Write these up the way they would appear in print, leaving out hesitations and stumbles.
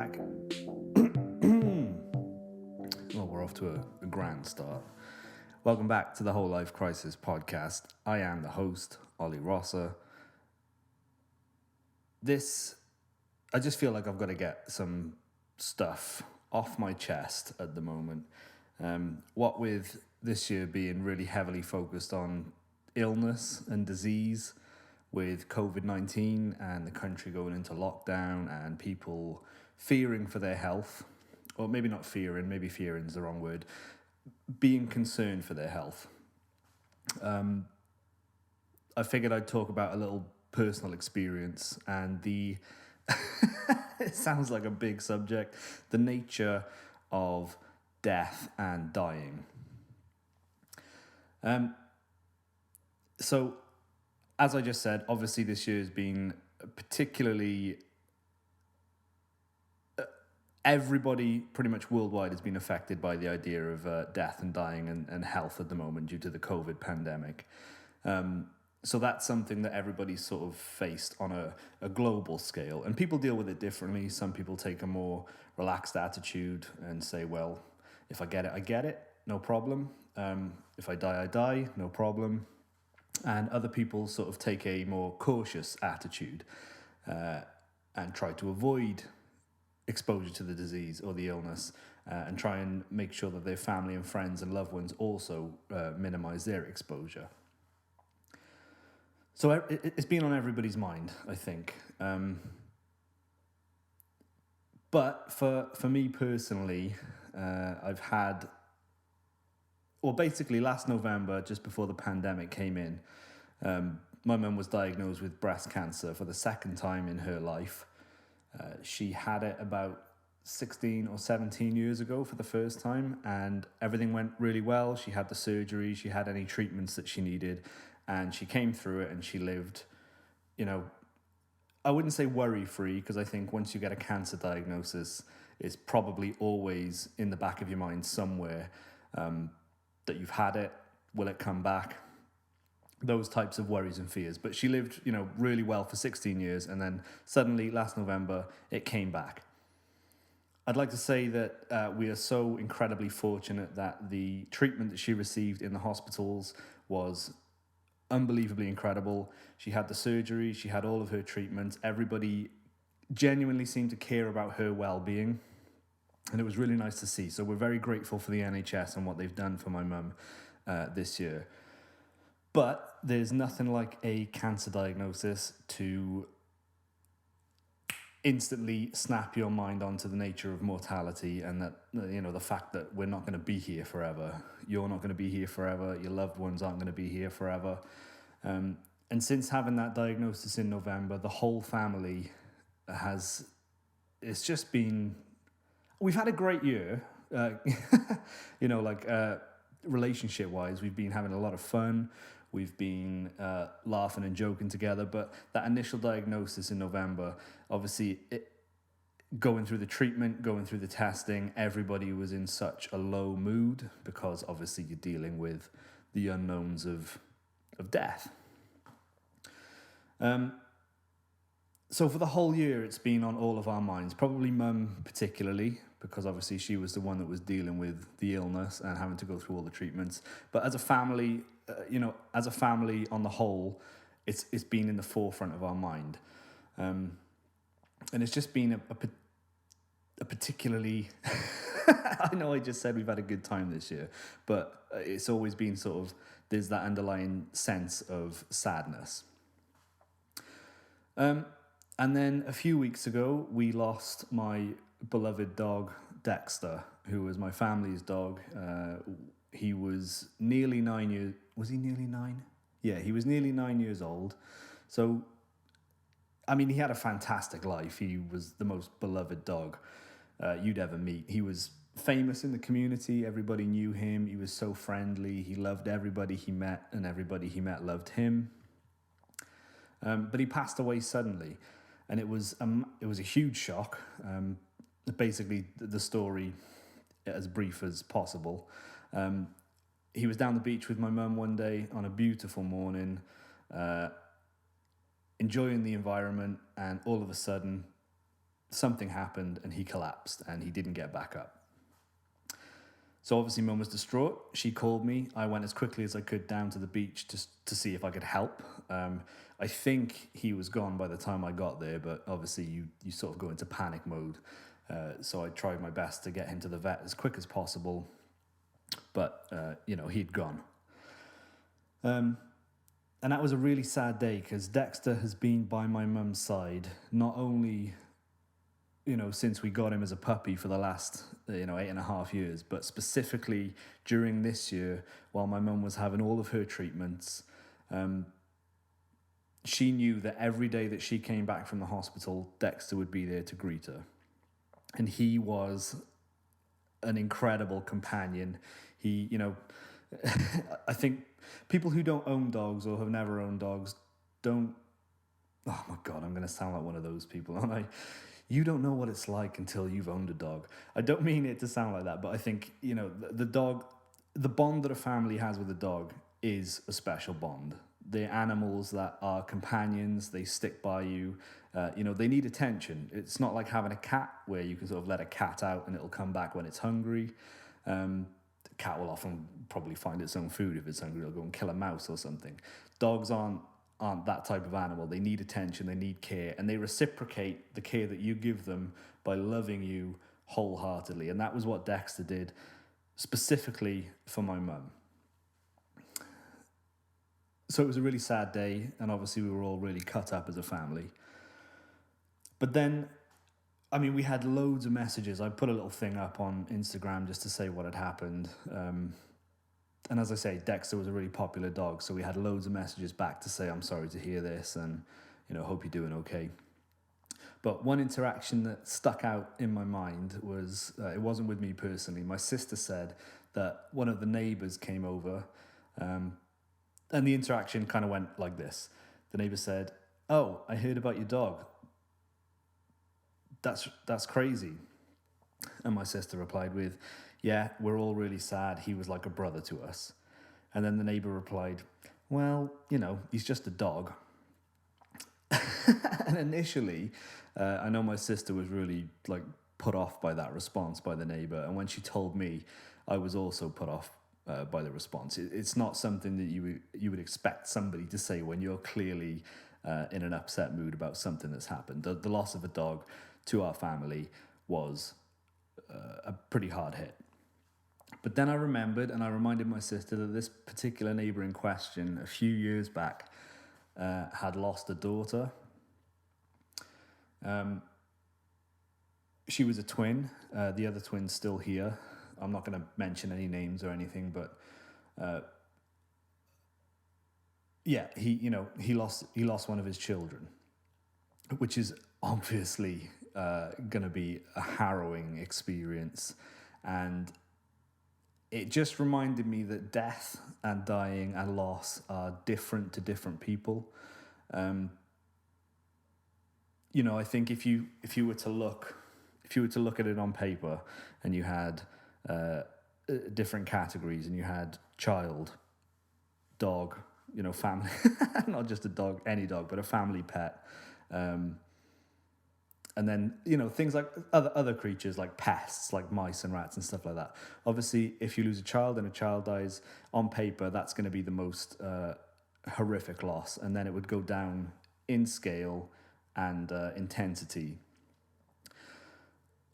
back. Well, we're off to a grand start. Welcome back to the Whole Life Crisis podcast. I am the host, Ollie Rosser. I just feel like I've got to get some stuff off my chest at the moment. What with this year being really heavily focused on illness and disease, with COVID-19 and the country going into lockdown and people fearing for their health, or maybe not fearing, maybe fearing is the wrong word, being concerned for their health. I figured I'd talk about a little personal experience and it sounds like a big subject, the nature of death and dying. So, as I just said, obviously this year has been particularly... everybody pretty much worldwide has been affected by the idea of death and dying and health at the moment due to the COVID pandemic. So that's something that everybody's sort of faced on a global scale. And people deal with it differently. Some people take a more relaxed attitude and say, well, if I get it, I get it, no problem. If I die, I die, no problem. And other people sort of take a more cautious attitude and try to avoid exposure to the disease or the illness and try and make sure that their family and friends and loved ones also minimize their exposure. So it's been on everybody's mind, I think. But for me personally, I've had... Well, basically last November, just before the pandemic came in, my mum was diagnosed with breast cancer for the second time in her life. She had it about 16 or 17 years ago for the first time, and everything went really well. She had the surgery, she had any treatments that she needed, and she came through it and she lived, I wouldn't say worry-free, because I think once you get a cancer diagnosis, it's probably always in the back of your mind somewhere that you've had it, will it come back? Those types of worries and fears. But she lived, really well for 16 years, and then suddenly last November, it came back. I'd like to say that we are so incredibly fortunate that the treatment that she received in the hospitals was unbelievably incredible. She had the surgery, she had all of her treatments. Everybody genuinely seemed to care about her well-being, and it was really nice to see. So we're very grateful for the NHS and what they've done for my mum this year. But there's nothing like a cancer diagnosis to instantly snap your mind onto the nature of mortality and that, the fact that we're not going to be here forever. You're not going to be here forever. Your loved ones aren't going to be here forever. And since having that diagnosis in November, the whole family it's just been... We've had a great year, relationship-wise. We've been having a lot of fun. We've been laughing and joking together. But that initial diagnosis in November, obviously, going through the treatment, going through the testing, everybody was in such a low mood because obviously you're dealing with the unknowns of death. So for the whole year, it's been on all of our minds, probably Mum particularly, because obviously she was the one that was dealing with the illness and having to go through all the treatments. But as a family, on the whole, it's been in the forefront of our mind. And it's just been a particularly... I know I just said we've had a good time this year, but it's always been sort of... There's that underlying sense of sadness. And then a few weeks ago, we lost my beloved dog, Dexter, who was my family's dog. He was nearly 9 years... Was he nearly 9? Yeah, he was nearly 9 years old. So, he had a fantastic life. He was the most beloved dog you'd ever meet. He was famous in the community. Everybody knew him. He was so friendly. He loved everybody he met, and everybody he met loved him. But he passed away suddenly, and it was a huge shock. Basically, the story, as brief as possible. He was down the beach with my mum one day on a beautiful morning, enjoying the environment, and all of a sudden, something happened and he collapsed and he didn't get back up. So obviously Mum was distraught. She called me. I went as quickly as I could down to the beach just to see if I could help. I think he was gone by the time I got there, but obviously you sort of go into panic mode. So I tried my best to get him to the vet as quick as possible, but he'd gone. And that was a really sad day because Dexter has been by my mum's side, not only since we got him as a puppy for the last 8.5 years, but specifically during this year while my mum was having all of her treatments. She knew that every day that she came back from the hospital, Dexter would be there to greet her. And he was an incredible companion. He, I think people who don't own dogs or have never owned dogs don't, oh my God, I'm going to sound like one of those people, aren't I? You don't know what it's like until you've owned a dog. I don't mean it to sound like that, but I think, the dog, the bond that a family has with a dog is a special bond. They're animals that are companions. They stick by you. They need attention. It's not like having a cat where you can sort of let a cat out and it'll come back when it's hungry. The cat will often probably find its own food. If it's hungry, it'll go and kill a mouse or something. Dogs aren't that type of animal. They need attention, they need care, and they reciprocate the care that you give them by loving you wholeheartedly. And that was what Dexter did, specifically for my mum. So it was a really sad day, and obviously we were all really cut up as a family. But then, we had loads of messages. I put a little thing up on Instagram just to say what had happened. And as I say, Dexter was a really popular dog, so we had loads of messages back to say, I'm sorry to hear this, and hope you're doing okay. But one interaction that stuck out in my mind was, it wasn't with me personally. My sister said that one of the neighbours came over, and the interaction kind of went like this. The neighbour said, "Oh, I heard about your dog. That's crazy." And my sister replied with, "Yeah, we're all really sad. He was like a brother to us." And then the neighbour replied, "Well, he's just a dog." And initially, I know my sister was really put off by that response by the neighbour. And when she told me, I was also put off by the response. It's not something that you would expect somebody to say when you're clearly in an upset mood about something that's happened. The loss of a dog to our family was a pretty hard hit. But then I remembered, and I reminded my sister that this particular neighbour in question, a few years back, had lost a daughter. She was a twin. The other twin's still here. I'm not going to mention any names or anything, but he lost one of his children, which is obviously going to be a harrowing experience. And it just reminded me that death and dying and loss are different to different people. I think if you were to look at it on paper and you had different categories and you had child, dog, family, not just a dog, any dog, but a family pet. And then, things like other creatures like pests, like mice and rats and stuff like that. Obviously, if you lose a child and a child dies, on paper, that's going to be the most horrific loss. And then it would go down in scale and intensity.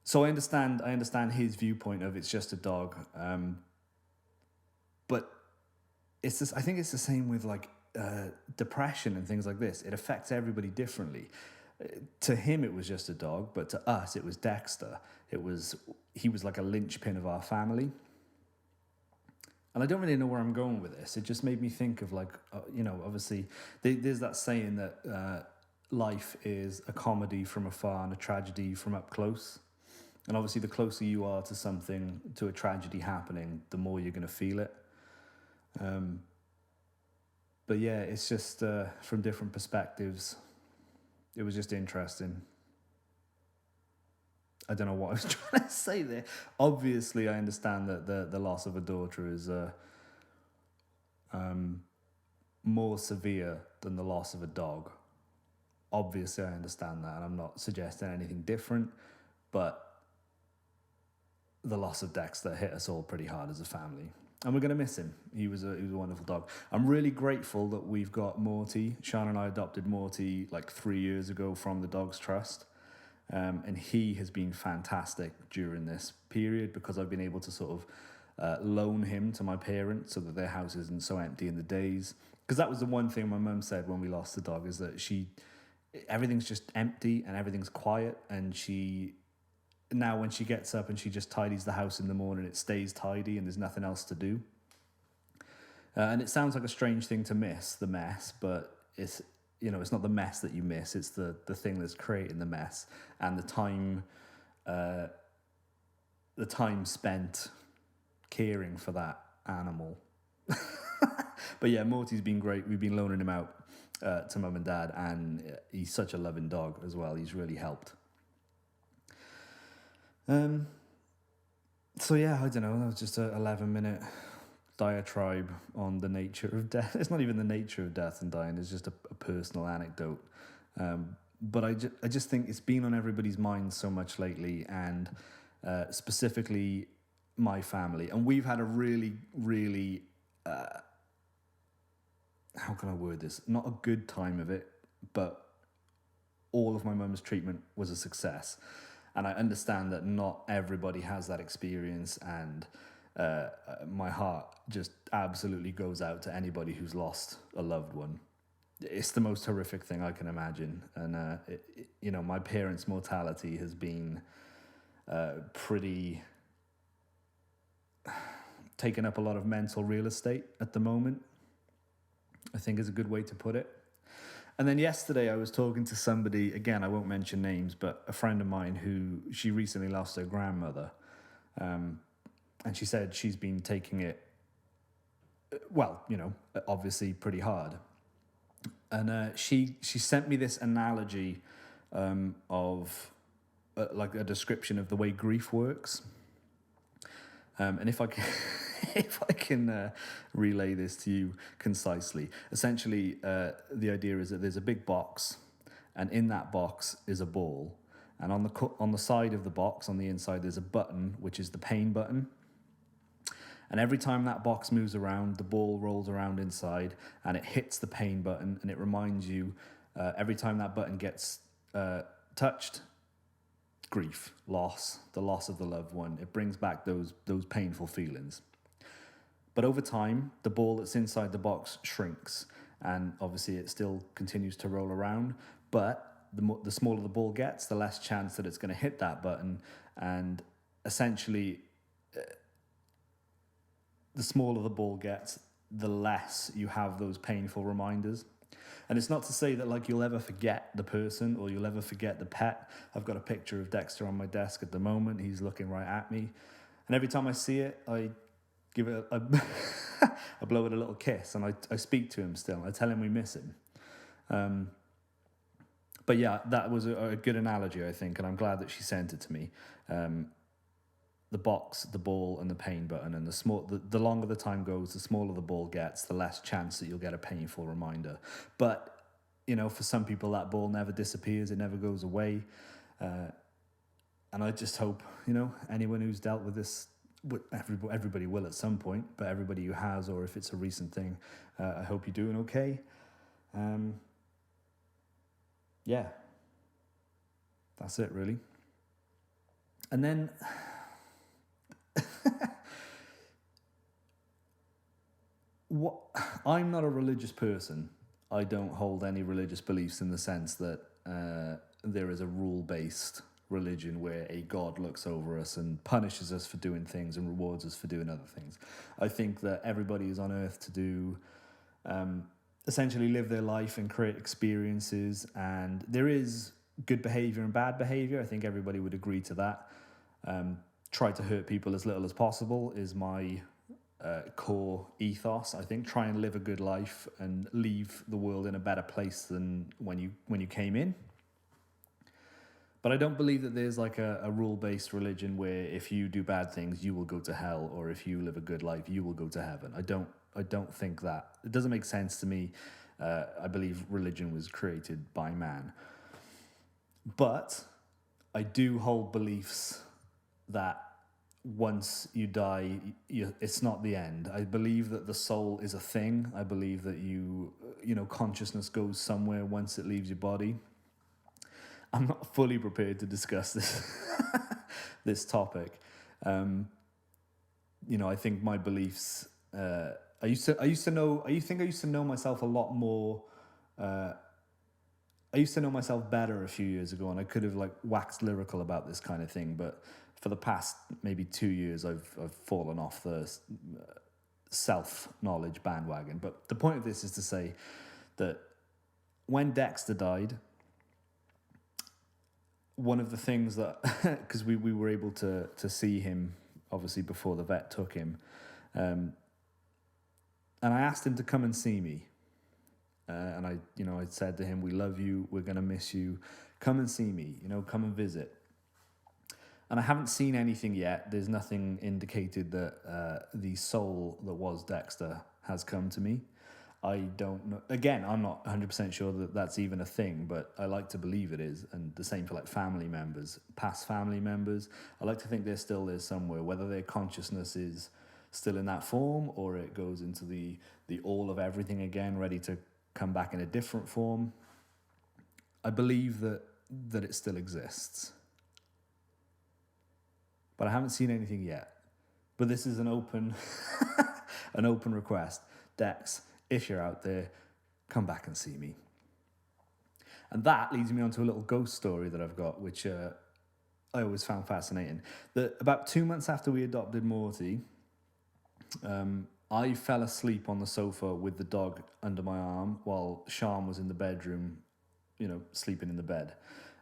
So I understand his viewpoint of it's just a dog. But it's just, I think it's the same with depression and things like this. It affects everybody differently. To him, it was just a dog, but to us, it was Dexter. He was like a linchpin of our family. And I don't really know where I'm going with this. It just made me think of obviously, there's that saying that life is a comedy from afar and a tragedy from up close. And obviously, the closer you are to something, to a tragedy happening, the more you're going to feel it. But yeah, it's just from different perspectives. It was just interesting. I don't know what I was trying to say there. Obviously, I understand that the loss of a daughter is more severe than the loss of a dog. obviously I understand that, and I'm not suggesting anything different, but the loss of Dexter hit us all pretty hard as a family. And we're going to miss him. He was a wonderful dog. I'm really grateful that we've got Morty. Sean and I adopted Morty like 3 years ago from the Dogs Trust. And he has been fantastic during this period because I've been able to sort of loan him to my parents so that their house isn't so empty in the days. Because that was the one thing my mum said when we lost the dog, is that everything's just empty and everything's quiet, and now when she gets up and she just tidies the house in the morning, it stays tidy and there's nothing else to do. And it sounds like a strange thing to miss, the mess, but it's not the mess that you miss, it's the thing that's creating the mess, and the time spent caring for that animal. But yeah, Morty's been great. We've been loaning him out to mum and dad, and he's such a loving dog as well. He's really helped. So yeah, I don't know, that was just a 11-minute diatribe on the nature of death. It's not even the nature of death and dying, it's just a personal anecdote. But I just think it's been on everybody's minds so much lately, and specifically my family. And we've had a really, really, how can I word this? Not a good time of it, but all of my mum's treatment was a success. And I understand that not everybody has that experience, and my heart just absolutely goes out to anybody who's lost a loved one. It's the most horrific thing I can imagine. And, my parents' mortality has been pretty... taken up a lot of mental real estate at the moment, I think is a good way to put it. And then yesterday I was talking to somebody, again, I won't mention names, but a friend of mine she recently lost her grandmother. And she said she's been taking it, well, obviously pretty hard. And she sent me this analogy of like a description of the way grief works. And if I can relay this to you concisely, essentially the idea is that there's a big box, and in that box is a ball, and on the side of the box, on the inside, there's a button, which is the pain button. And every time that box moves around, the ball rolls around inside, and it hits the pain button, and it reminds you every time that button gets touched. Grief, loss, the loss of the loved one. It brings back those painful feelings. But over time, the ball that's inside the box shrinks, and obviously it still continues to roll around. But the smaller the ball gets, the less chance that it's going to hit that button. And essentially, the smaller the ball gets, the less you have those painful reminders. And it's not to say that like you'll ever forget the person or you'll ever forget the pet. I've got a picture of Dexter on my desk at the moment. He's looking right at me. And every time I see it, I give it I blow it a little kiss, and I speak to him still. I tell him we miss him. But yeah, that was a good analogy, I think, and I'm glad that she sent it to me. The box, the ball, and the pain button, and the longer the time goes, the smaller the ball gets, the less chance that you'll get a painful reminder. But for some people, that ball never disappears; it never goes away. And I just hope anyone who's dealt with this, everybody will at some point, but everybody who has, or if it's a recent thing, I hope you're doing okay. Yeah, that's it really. And then. I'm not a religious person. I don't hold any religious beliefs in the sense that there is a rule-based religion where a God looks over us and punishes us for doing things and rewards us for doing other things. I think that everybody is on earth to do essentially live their life and create experiences, and there is good behavior and bad behavior. I think everybody would agree to that. Try to hurt people as little as possible is my core ethos. I think try and live a good life and leave the world in a better place than when you came in. But I don't believe that there's like a rule-based religion where if you do bad things you will go to hell, or if you live a good life you will go to heaven. I don't think that. It doesn't make sense to me. I believe religion was created by man. But I do hold beliefs that once you die, it's not the end. I believe that the soul is a thing. I believe that consciousness goes somewhere once it leaves your body. I'm not fully prepared to discuss this topic. I think my beliefs. I used to know myself a lot more. I used to know myself better a few years ago, and I could have waxed lyrical about this kind of thing. But for the past maybe 2 years, I've fallen off the self-knowledge bandwagon. But the point of this is to say that when Dexter died, one of the things that, because we were able to see him obviously before the vet took him, and I asked him to come and see me. And I said to him, "We love you. We're going to miss you. Come and see me, come and visit." And I haven't seen anything yet. There's nothing indicated that the soul that was Dexter has come to me. I don't know. Again, I'm not 100% sure that that's even a thing, but I like to believe it is. And the same for family members, past family members. I like to think they're still there somewhere, whether their consciousness is still in that form or it goes into the all of everything again, ready to come back in a different form. I believe that it still exists. But I haven't seen anything yet. But this is an open request. Dex, if you're out there, come back and see me. And that leads me on to a little ghost story that I've got, which I always found fascinating. That about 2 months after we adopted Morty, I fell asleep on the sofa with the dog under my arm while Sean was in the bedroom, sleeping in the bed.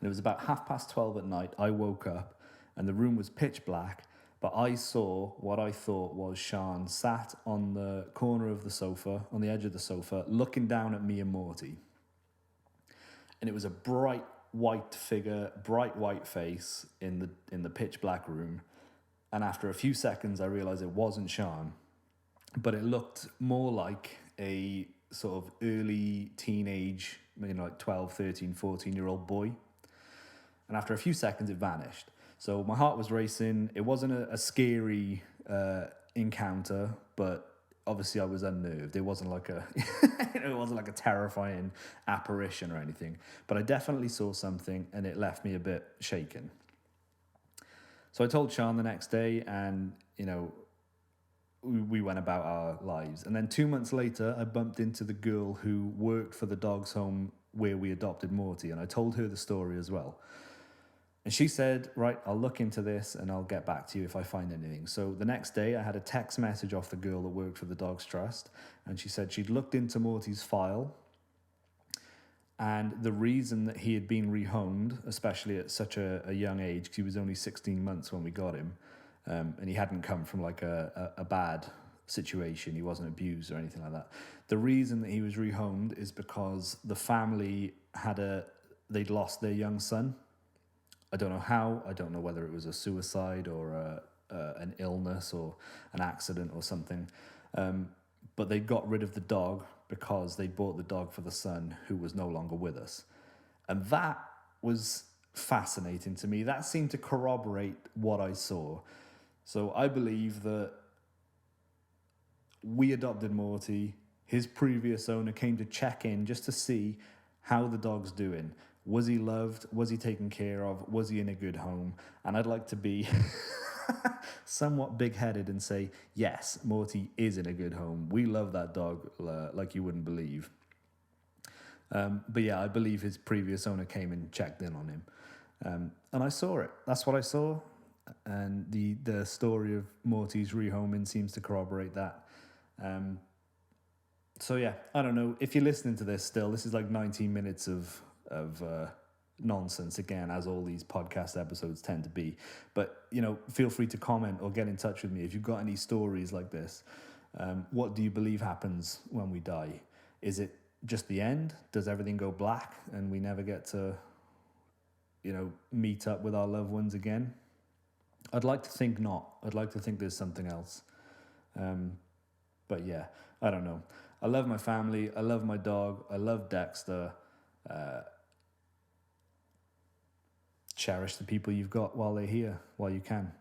And it was about 12:30 at night. I woke up and the room was pitch black, but I saw what I thought was Sean sat on the corner of the sofa, on the edge of the sofa, looking down at me and Morty. And it was a bright white figure, bright white face in the pitch black room. And after a few seconds, I realized it wasn't Sean, but it looked more like a sort of early teenage, 12, 13, 14-year-old boy. And after a few seconds, it vanished. So my heart was racing. It wasn't a scary encounter, but obviously I was unnerved. It wasn't like a terrifying apparition or anything. But I definitely saw something, and it left me a bit shaken. So I told Sean the next day, and we went about our lives. And then 2 months later, I bumped into the girl who worked for the dog's home where we adopted Morty, and I told her the story as well. And she said, "Right, I'll look into this and I'll get back to you if I find anything." So the next day I had a text message off the girl that worked for the Dogs Trust, and she said she'd looked into Morty's file, and the reason that he had been rehomed, especially at such a young age, because he was only 16 months when we got him, and he hadn't come from a bad situation, he wasn't abused or anything like that. The reason that he was rehomed is because the family they'd lost their young son. I don't know how. I don't know whether it was a suicide or an illness or an accident or something. But they got rid of the dog because they bought the dog for the son who was no longer with us. And that was fascinating to me. That seemed to corroborate what I saw. So I believe that we adopted Morty. His previous owner came to check in just to see how the dog's doing. Was he loved? Was he taken care of? Was he in a good home? And I'd like to be somewhat big-headed and say, yes, Morty is in a good home. We love that dog like you wouldn't believe. But yeah, I believe his previous owner came and checked in on him. And I saw it. That's what I saw. And the story of Morty's rehoming seems to corroborate that. So yeah, I don't know. If you're listening to this still, this is like 19 minutes of nonsense again, as all these podcast episodes tend to be. But feel free to comment or get in touch with me if you've got any stories like this. What do you believe happens when we die? Is it just the end? Does everything go black and we never get to meet up with our loved ones again? I'd like to think not. I'd like to think there's something else. But yeah, I don't know. I love my family. I love my dog. I love Dexter. Cherish the people you've got while they're here, while you can.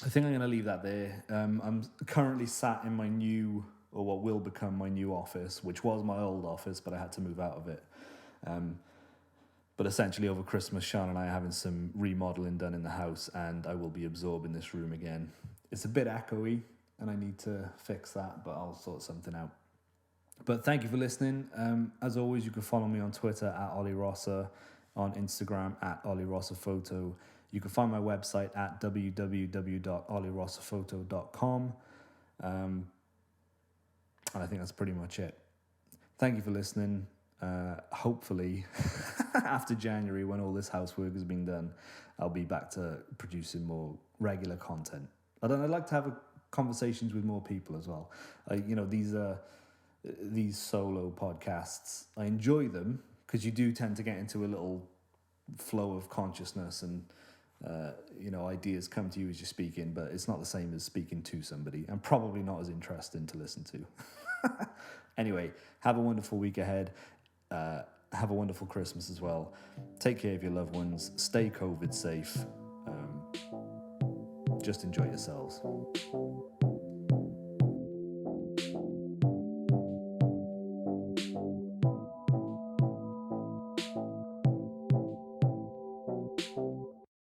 I think I'm going to leave that there. I'm currently sat in my new, or what will become my new office, which was my old office, but I had to move out of it. But essentially over Christmas, Sean and I are having some remodeling done in the house, and I will be absorbing this room again. It's a bit echoey, and I need to fix that, but I'll sort something out. But thank you for listening. As always, you can follow me on Twitter at Ollie Rosser, on Instagram at Ollie Rosser Photo. You can find my website at www.ollierosserphoto.com. And I think that's pretty much it. Thank you for listening. Hopefully, after January, when all this housework has been done, I'll be back to producing more regular content. I'd like to have conversations with more people as well. These solo podcasts, I enjoy them because you do tend to get into a little flow of consciousness, and ideas come to you as you're speaking, but it's not the same as speaking to somebody, and probably not as interesting to listen to. Anyway, have a wonderful week ahead. Have a wonderful Christmas as well. Take care of your loved ones. Stay COVID safe. Just enjoy yourselves.